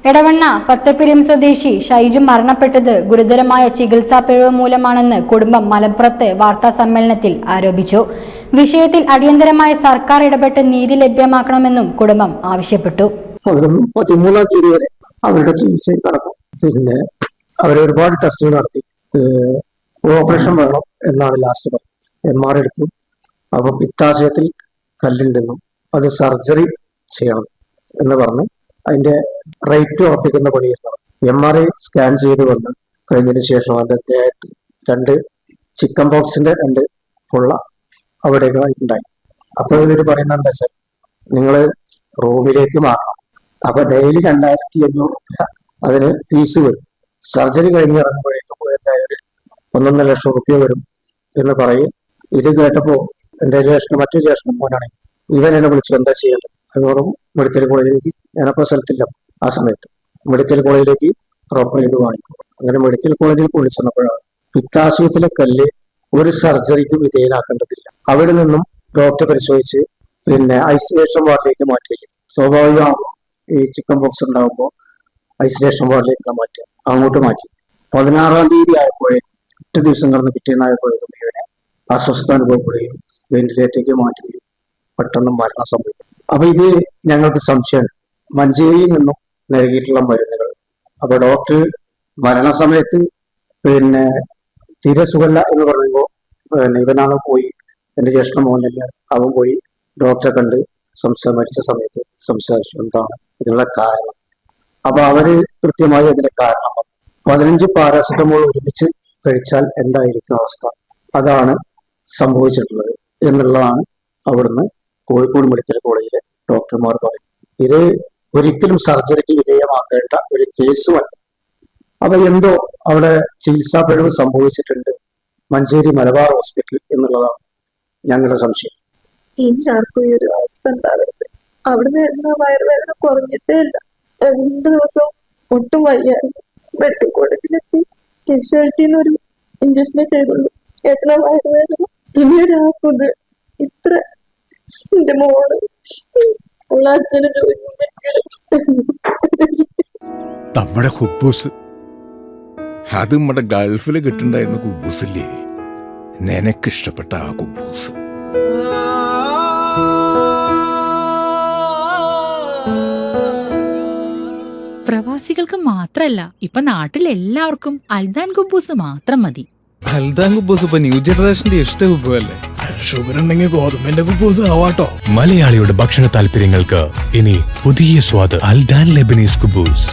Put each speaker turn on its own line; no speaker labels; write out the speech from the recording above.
എടവണ്ണ പത്തപ്പിരിയം സ്വദേശി ഷൈജു മരണപ്പെട്ടത് ഗുരുതരമായ ചികിത്സാ പിഴവ് മൂലമാണെന്ന് കുടുംബം മലപ്പുറത്ത് വാർത്താ സമ്മേളനത്തിൽ ആരോപിച്ചു. വിഷയത്തിൽ അടിയന്തരമായ സർക്കാർ ഇടപെട്ട് നീതി ലഭ്യമാക്കണമെന്നും കുടുംബം ആവശ്യപ്പെട്ടു.
13-ാം തീയതി വരെ അവരുടെ ചികിത്സയിൽ നടന്നു. പിന്നെ ഒരുപാട് ടെസ്റ്റുകൾ നടത്തി. ഓപ്പറേഷൻ വേണം എന്നാണ് ലാസ്റ്റ് പറഞ്ഞത്. MR എടുത്തു. അപ്പൊ പിത്താശയത്തിൽ കല്ലുണ്ടെന്നും അത് സർജറി ചെയ്യണം എന്ന് പറഞ്ഞു. അതിന്റെ റേറ്റ് ഉറപ്പിക്കുന്ന പണിയായിരുന്നു. MRI സ്കാൻ ചെയ്ത് വന്ന് കഴിഞ്ഞതിന് ശേഷം അതിന്റെ 2 ചിക്കൻ ബോക്സിന്റെ 2 പൊള്ള അവിടേക്ക് ഉണ്ടായി. അപ്പൊ ഇവര് പറയുന്നത് എന്താ വെച്ചാൽ നിങ്ങൾ റൂമിലേക്ക് മാറണം. അപ്പൊ ഡെയിലി 2500 രൂപ അതിന് ഫീസ് വരും. സർജറി കഴിഞ്ഞ് ഇറങ്ങുമ്പോഴേക്കും എന്തായാലും 1.5 ലക്ഷം രൂപ വരും എന്ന് പറയും. ഇത് കേട്ടപ്പോ എന്റെ മറ്റു ജ്യേഷ്ഠൻ മോനാണെങ്കിൽ ഇവൻ എന്നെ വിളിച്ചു എന്താ ചെയ്യേണ്ടത്. അതോടും മെഡിക്കൽ കോളേജിലേക്ക് ഞാനപ്പോ സ്ഥലത്തില്ല. ആ സമയത്ത് മെഡിക്കൽ കോളേജിലേക്ക് റോപ്പർ ചെയ്ത് വാങ്ങിക്കും. അങ്ങനെ മെഡിക്കൽ കോളേജിൽ വിളിച്ചപ്പോഴാണ് പിത്താശയത്തിലെ കല്ല് ഒരു സർജറിക്ക് വിധേയനാക്കേണ്ടതില്ല. അവിടെ നിന്നും ഡോക്ടർ പരിശോധിച്ച് പിന്നെ ഐസൊലേഷൻ വാർഡിലേക്ക് മാറ്റിയില്ല. സ്വാഭാവികമാകുമ്പോൾ ഈ ചിക്കൻ ബോക്സ് ഉണ്ടാകുമ്പോൾ ഐസൊലേഷൻ വാർഡിലേക്ക് മാറ്റുക. അങ്ങോട്ട് മാറ്റി 16-ാം തീയതി ആയപ്പോഴേ 8 ദിവസം കടന്ന് പിറ്റേന്നായപ്പോഴേക്കും ഇവനെ അസ്വസ്ഥ അനുഭവപ്പെടുകയും വെന്റിലേറ്ററിലേക്ക് മാറ്റുകയും പെട്ടെന്ന് മരണം സംഭവിക്കും. അപ്പൊ ഇത് ഞങ്ങൾക്ക് സംശയമാണ്. മഞ്ചേരിയിൽ നിന്നും നൽകിയിട്ടുള്ള മരുന്നുകൾ. അപ്പൊ ഡോക്ടർ മരണസമയത്ത് പിന്നെ തീരെ സുഖല്ല എന്ന് പറയുമ്പോൾ ഇവനാണ് പോയി, എന്റെ ജ്യേഷ്ഠ മോഹനല്ല, അവൻ പോയി ഡോക്ടറെ കണ്ട് മരിച്ച സമയത്ത് സംസാരിച്ചു എന്താണ് ഇതിനുള്ള കാരണം. അപ്പൊ അവര് കൃത്യമായി അതിന്റെ കാരണം 15 പാരാസിറ്റമോൾ ഒരുമിച്ച് കഴിച്ചാൽ എന്തായിരിക്കും അവസ്ഥ, അതാണ് സംഭവിച്ചിട്ടുള്ളത് എന്നുള്ളതാണ് അവിടുന്ന് കോഴിക്കോട് മെഡിക്കൽ കോളേജിലെ ഡോക്ടർമാർ പറയും. ഇത് ഒരിക്കലും സർജറിക്ക് വിധേയമാക്കേണ്ട ഒരു കേസുമല്ല. അപ്പൊ എന്തോ അവിടെ ചികിത്സാ പിഴവ് സംഭവിച്ചിട്ടുണ്ട് മഞ്ചേരി മലബാർ ഹോസ്പിറ്റൽ എന്നുള്ളതാണ് ഞങ്ങളുടെ സംശയം.
ഇനി ആർക്കും ഈ ഒരു അവസ്ഥ ഉണ്ടാവരുത്. അവിടുന്ന് വയറുവേദന കുറഞ്ഞിട്ടേ ഇല്ല. 2 ദിവസം ഒട്ടും വയ്യായിരുന്നു. മെഡിക്കൽ കോളേജിലെത്തി കാഷ്വാലിറ്റിന്ന് ഒരു ഇഞ്ചക്ഷനെ ചെയ്തുള്ളൂ. ഏട്ടന വയറുവേദന ഇനി ഒരാൾക്കും ഇത്ര എന്റെ മോള് ഉള്ള അച്ഛനെ ചോദിക്കും.
നമ്മുടെ കുബൂസ് അത് നമ്മുടെ ഗൾഫില് കിട്ടുണ്ടായിരുന്ന കുബൂസില്ലേ, നിനക്കിഷ്ടപ്പെട്ട ആ കുബൂസ്.
പ്രവാസികൾക്ക് മാത്രല്ല, ഇപ്പൊ നാട്ടിലെല്ലാവർക്കും അൽദാൻ കുബൂസ് മാത്രം മതി.
അൽദാൻ കുബൂസ് ഇപ്പൊ ന്യൂ ജനറേഷന്റെ ഇഷ്ട കുബുവല്ലേ.
ഷുഗർ ഉണ്ടെങ്കിൽ ഗോതമ്പിന്റെ കുബൂസ് ആവാട്ടോ.
മലയാളിയുടെ ഭക്ഷണ താല്പര്യങ്ങൾക്ക് ഇനി പുതിയ സ്വാദ്. അൽദാൻ ലെബനീസ് കുബൂസ്.